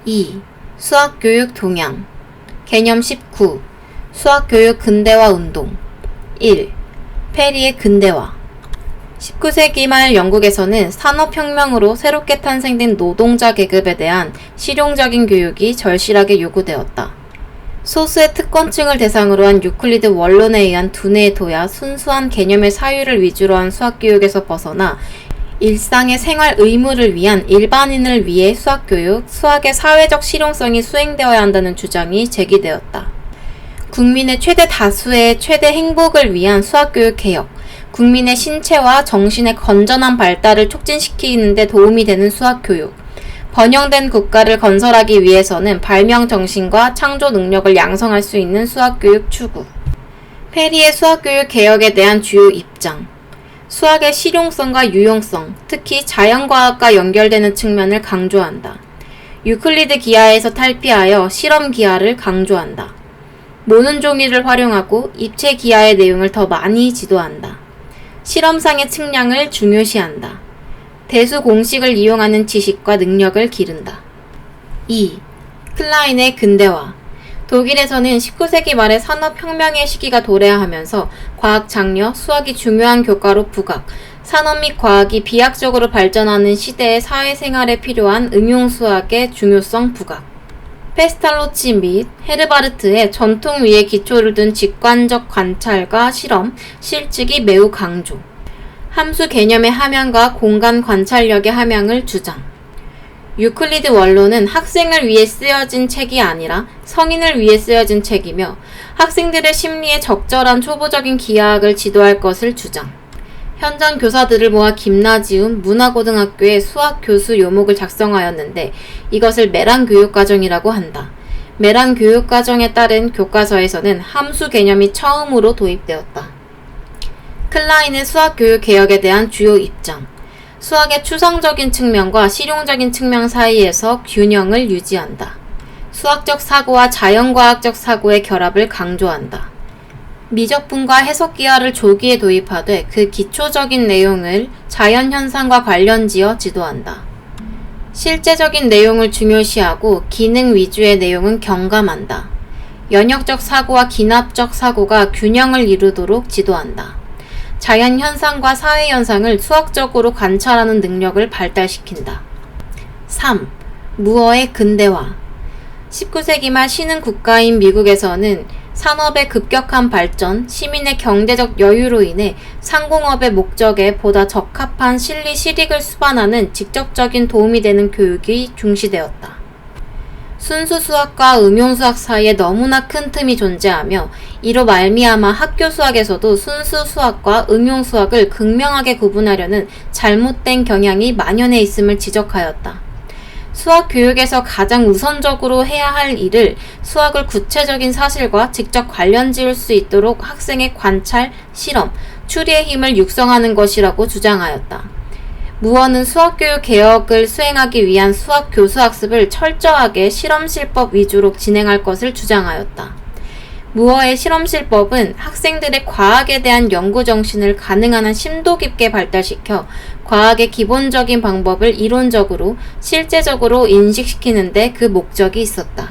2. 수학교육 동향. 개념 19. 수학교육 근대화 운동. 1. 페리의 근대화. 19세기 말 영국에서는 산업혁명으로 새롭게 탄생된 노동자 계급에 대한 실용적인 교육이 절실하게 요구되었다. 소수의 특권층을 대상으로 한 유클리드 원론에 의한 두뇌에 둬야 순수한 개념의 사유를 위주로 한 수학교육에서 벗어나 일상의 생활 의무를 위한 일반인을 위해 수학교육, 수학의 사회적 실용성이 수행되어야 한다는 주장이 제기되었다. 국민의 최대 다수의 최대 행복을 위한 수학교육 개혁, 국민의 신체와 정신의 건전한 발달을 촉진시키는 데 도움이 되는 수학교육, 번영된 국가를 건설하기 위해서는 발명 정신과 창조 능력을 양성할 수 있는 수학교육 추구. 페리의 수학교육 개혁에 대한 주요 입장. 수학의 실용성과 유용성, 특히 자연과학과 연결되는 측면을 강조한다. 유클리드 기하에서 탈피하여 실험 기하를 강조한다. 모는 종이를 활용하고 입체 기하의 내용을 더 많이 지도한다. 실험상의 측량을 중요시한다. 대수 공식을 이용하는 지식과 능력을 기른다. 2. 클라인의 근대화. 독일에서는 19세기 말에 산업혁명의 시기가 도래하면서 과학 장려, 수학이 중요한 교과로 부각, 산업 및 과학이 비약적으로 발전하는 시대의 사회생활에 필요한 응용수학의 중요성 부각. 페스탈로치 및 헤르바르트의 전통 위에 기초를 둔 직관적 관찰과 실험, 실측이 매우 강조. 함수 개념의 함양과 공간 관찰력의 함양을 주장. 유클리드 원론은 학생을 위해 쓰여진 책이 아니라 성인을 위해 쓰여진 책이며 학생들의 심리에 적절한 초보적인 기하학을 지도할 것을 주장. 현장 교사들을 모아 김나지움 문화고등학교의 수학 교수 요목을 작성하였는데 이것을 메란 교육과정이라고 한다. 메란 교육과정에 따른 교과서에서는 함수 개념이 처음으로 도입되었다. 클라인의 수학교육 개혁에 대한 주요 입장. 수학의 추상적인 측면과 실용적인 측면 사이에서 균형을 유지한다. 수학적 사고와 자연과학적 사고의 결합을 강조한다. 미적분과 해석기하를 조기에 도입하되 그 기초적인 내용을 자연현상과 관련지어 지도한다. 실제적인 내용을 중요시하고 기능 위주의 내용은 경감한다. 연역적 사고와 기납적 사고가 균형을 이루도록 지도한다. 자연현상과 사회현상을 수학적으로 관찰하는 능력을 발달시킨다. 3. 무어의 근대화. 19세기 말 신흥 국가인 미국에서는 산업의 급격한 발전, 시민의 경제적 여유로 인해 상공업의 목적에 보다 적합한 실리 실익을 수반하는 직접적인 도움이 되는 교육이 중시되었다. 순수 수학과 응용 수학 사이에 너무나 큰 틈이 존재하며 이로 말미암아 학교 수학에서도 순수 수학과 응용 수학을 극명하게 구분하려는 잘못된 경향이 만연해 있음을 지적하였다. 수학 교육에서 가장 우선적으로 해야 할 일을 수학을 구체적인 사실과 직접 관련 지을 수 있도록 학생의 관찰, 실험, 추리의 힘을 육성하는 것이라고 주장하였다. 무어는 수학교육 개혁을 수행하기 위한 수학 교수 학습을 철저하게 실험실법 위주로 진행할 것을 주장하였다. 무어의 실험실법은 학생들의 과학에 대한 연구 정신을 가능한 한 심도 깊게 발달시켜 과학의 기본적인 방법을 이론적으로, 실제적으로 인식시키는 데 그 목적이 있었다.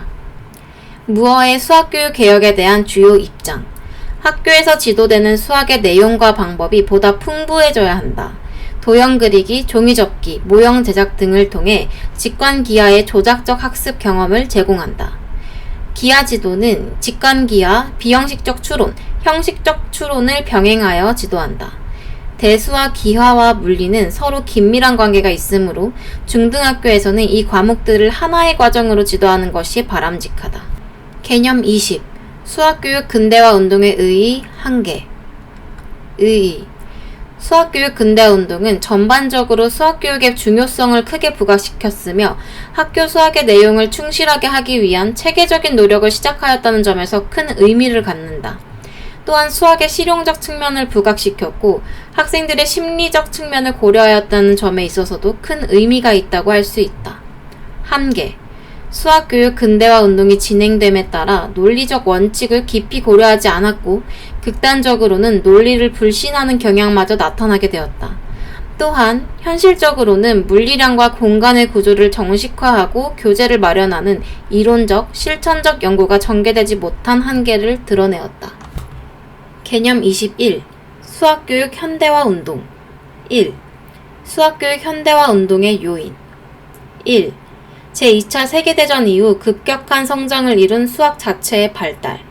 무어의 수학교육 개혁에 대한 주요 입장. 학교에서 지도되는 수학의 내용과 방법이 보다 풍부해져야 한다. 도형 그리기, 종이 접기, 모형 제작 등을 통해 직관 기하의 조작적 학습 경험을 제공한다. 기하 지도는 직관 기하, 비형식적 추론, 형식적 추론을 병행하여 지도한다. 대수와 기하와 물리는 서로 긴밀한 관계가 있으므로 중등학교에서는 이 과목들을 하나의 과정으로 지도하는 것이 바람직하다. 개념 20. 수학교육 근대화 운동의 의의, 한계. 의의. 수학교육 근대화 운동은 전반적으로 수학교육의 중요성을 크게 부각시켰으며 학교 수학의 내용을 충실하게 하기 위한 체계적인 노력을 시작하였다는 점에서 큰 의미를 갖는다. 또한 수학의 실용적 측면을 부각시켰고 학생들의 심리적 측면을 고려하였다는 점에 있어서도 큰 의미가 있다고 할 수 있다. 한계. 수학교육 근대화 운동이 진행됨에 따라 논리적 원칙을 깊이 고려하지 않았고 극단적으로는 논리를 불신하는 경향마저 나타나게 되었다. 또한 현실적으로는 물리량과 공간의 구조를 정식화하고 교재를 마련하는 이론적, 실천적 연구가 전개되지 못한 한계를 드러내었다. 개념 21. 수학교육 현대화 운동. 1. 수학교육 현대화 운동의 요인. 1. 제2차 세계대전 이후 급격한 성장을 이룬 수학 자체의 발달.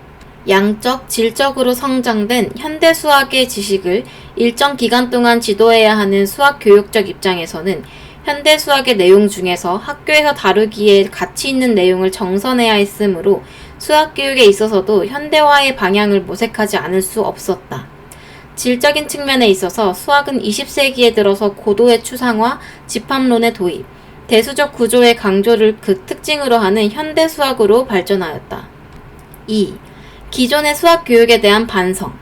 양적, 질적으로 성장된 현대 수학의 지식을 일정 기간 동안 지도해야 하는 수학 교육적 입장에서는 현대 수학의 내용 중에서 학교에서 다루기에 가치 있는 내용을 정선해야 했으므로 수학 교육에 있어서도 현대화의 방향을 모색하지 않을 수 없었다. 질적인 측면에 있어서 수학은 20세기에 들어서 고도의 추상화, 집합론의 도입, 대수적 구조의 강조를 그 특징으로 하는 현대 수학으로 발전하였다. 2. 기존의 수학 교육에 대한 반성.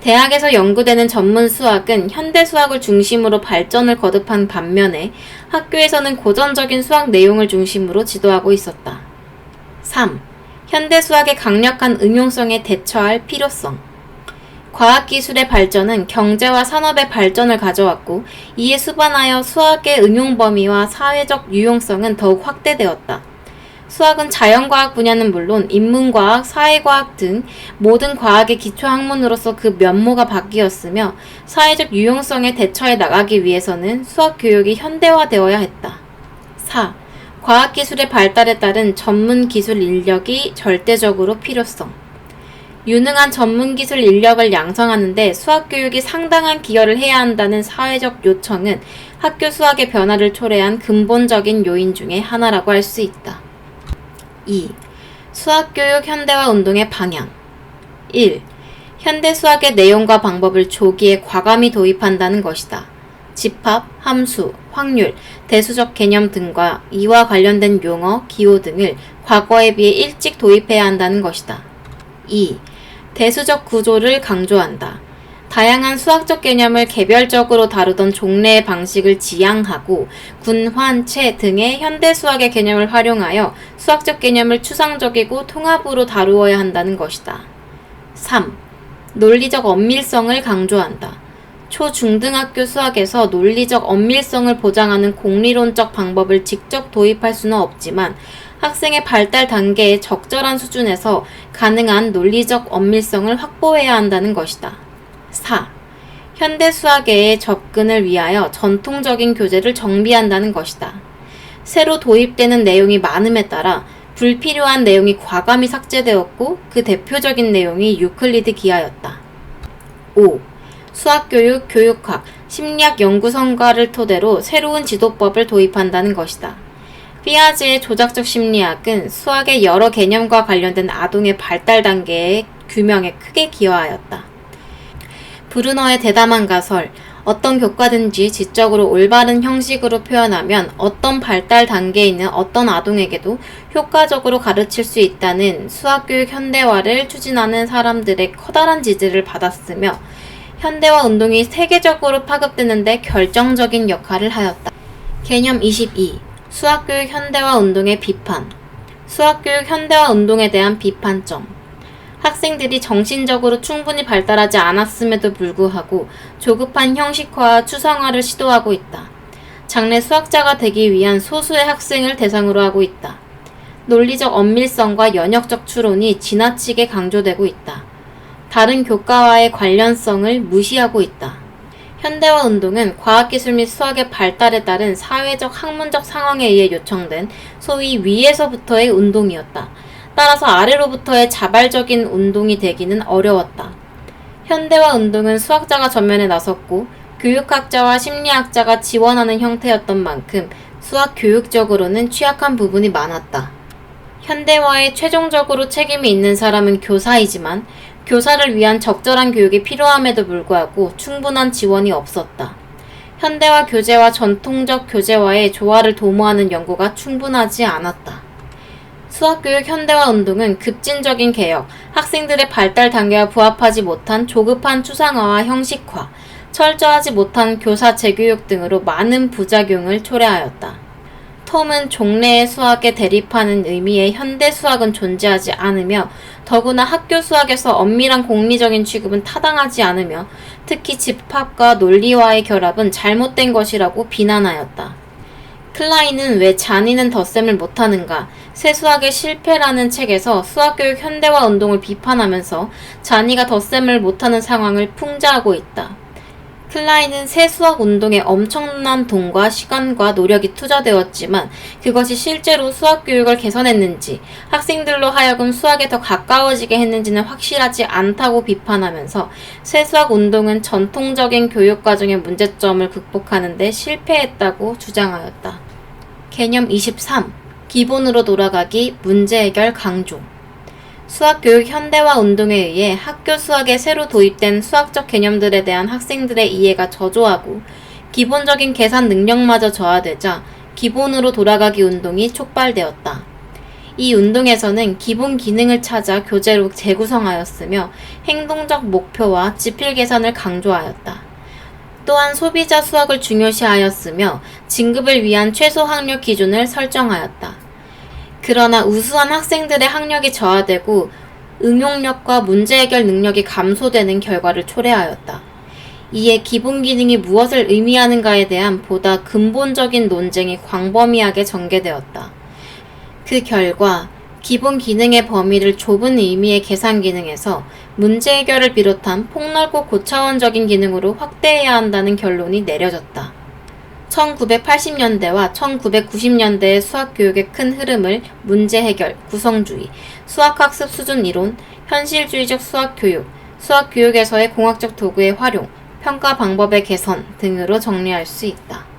대학에서 연구되는 전문 수학은 현대 수학을 중심으로 발전을 거듭한 반면에 학교에서는 고전적인 수학 내용을 중심으로 지도하고 있었다. 3. 현대 수학의 강력한 응용성에 대처할 필요성. 과학기술의 발전은 경제와 산업의 발전을 가져왔고 이에 수반하여 수학의 응용 범위와 사회적 유용성은 더욱 확대되었다. 수학은 자연과학 분야는 물론 인문과학, 사회과학 등 모든 과학의 기초학문으로서 그 면모가 바뀌었으며 사회적 유용성에 대처해 나가기 위해서는 수학 교육이 현대화되어야 했다. 4. 과학기술의 발달에 따른 전문 기술 인력이 절대적으로 필요성. 유능한 전문기술 인력을 양성하는 데 수학교육이 상당한 기여를 해야 한다는 사회적 요청은 학교 수학의 변화를 초래한 근본적인 요인 중의 하나라고 할 수 있다. 2. 수학교육 현대화 운동의 방향. 1. 현대 수학의 내용과 방법을 조기에 과감히 도입한다는 것이다. 집합, 함수, 확률, 대수적 개념 등과 이와 관련된 용어, 기호 등을 과거에 비해 일찍 도입해야 한다는 것이다. 2. 대수적 구조를 강조한다. 다양한 수학적 개념을 개별적으로 다루던 종래의 방식을 지양하고 군, 환, 체 등의 현대 수학의 개념을 활용하여 수학적 개념을 추상적이고 통합으로 다루어야 한다는 것이다. 3. 논리적 엄밀성을 강조한다. 초중등학교 수학에서 논리적 엄밀성을 보장하는 공리론적 방법을 직접 도입할 수는 없지만 학생의 발달 단계의 적절한 수준에서 가능한 논리적 엄밀성을 확보해야 한다는 것이다. 4. 현대 수학의 접근을 위하여 전통적인 교재를 정비한다는 것이다. 새로 도입되는 내용이 많음에 따라 불필요한 내용이 과감히 삭제되었고 그 대표적인 내용이 유클리드 기하였다. 5. 수학교육, 교육학, 심리학 연구 성과를 토대로 새로운 지도법을 도입한다는 것이다. 피아제의 조작적 심리학은 수학의 여러 개념과 관련된 아동의 발달 단계의 규명에 크게 기여하였다. 브루너의 대담한 가설, 어떤 교과든지 지적으로 올바른 형식으로 표현하면 어떤 발달 단계에 있는 어떤 아동에게도 효과적으로 가르칠 수 있다는 수학교육 현대화를 추진하는 사람들의 커다란 지지를 받았으며 현대화 운동이 세계적으로 파급되는 데 결정적인 역할을 하였다. 개념 22. 수학교육 현대화 운동의 비판. 수학교육 현대화 운동에 대한 비판점. 학생들이 정신적으로 충분히 발달하지 않았음에도 불구하고 조급한 형식화와 추상화를 시도하고 있다. 장래 수학자가 되기 위한 소수의 학생을 대상으로 하고 있다. 논리적 엄밀성과 연역적 추론이 지나치게 강조되고 있다. 다른 교과와의 관련성을 무시하고 있다. 현대화 운동은 과학기술 및 수학의 발달에 따른 사회적 학문적 상황에 의해 요청된 소위 위에서부터의 운동이었다. 따라서 아래로부터의 자발적인 운동이 되기는 어려웠다. 현대화 운동은 수학자가 전면에 나섰고 교육학자와 심리학자가 지원하는 형태였던 만큼 수학 교육적으로는 취약한 부분이 많았다. 현대화에 최종적으로 책임이 있는 사람은 교사이지만 교사를 위한 적절한 교육이 필요함에도 불구하고 충분한 지원이 없었다. 현대화 교재와 전통적 교재와의 조화를 도모하는 연구가 충분하지 않았다. 수학교육 현대화 운동은 급진적인 개혁, 학생들의 발달 단계와 부합하지 못한 조급한 추상화와 형식화, 철저하지 못한 교사 재교육 등으로 많은 부작용을 초래하였다. 톰은 종래의 수학에 대립하는 의미의 현대 수학은 존재하지 않으며 더구나 학교 수학에서 엄밀한 공리적인 취급은 타당하지 않으며 특히 집합과 논리와의 결합은 잘못된 것이라고 비난하였다. 클라인은 왜 자니는 덧셈을 못하는가? 새 수학의 실패라는 책에서 수학교육 현대화 운동을 비판하면서 자니가 덧셈을 못하는 상황을 풍자하고 있다. 클라인은 새 수학 운동에 엄청난 돈과 시간과 노력이 투자되었지만 그것이 실제로 수학 교육을 개선했는지 학생들로 하여금 수학에 더 가까워지게 했는지는 확실하지 않다고 비판하면서 새 수학 운동은 전통적인 교육 과정의 문제점을 극복하는 데 실패했다고 주장하였다. 개념 23. 기본으로 돌아가기 문제 해결 강조. 수학교육 현대화 운동에 의해 학교 수학에 새로 도입된 수학적 개념들에 대한 학생들의 이해가 저조하고 기본적인 계산 능력마저 저하되자 기본으로 돌아가기 운동이 촉발되었다. 이 운동에서는 기본 기능을 찾아 교재로 재구성하였으며 행동적 목표와 지필 계산을 강조하였다. 또한 소비자 수학을 중요시하였으며 진급을 위한 최소 학력 기준을 설정하였다. 그러나 우수한 학생들의 학력이 저하되고 응용력과 문제 해결 능력이 감소되는 결과를 초래하였다. 이에 기본 기능이 무엇을 의미하는가에 대한 보다 근본적인 논쟁이 광범위하게 전개되었다. 그 결과 기본 기능의 범위를 좁은 의미의 계산 기능에서 문제 해결을 비롯한 폭넓고 고차원적인 기능으로 확대해야 한다는 결론이 내려졌다. 1980년대와 1990년대의 수학교육의 큰 흐름을 문제 해결, 구성주의, 수학학습 수준 이론, 현실주의적 수학교육, 수학교육에서의 공학적 도구의 활용, 평가 방법의 개선 등으로 정리할 수 있다.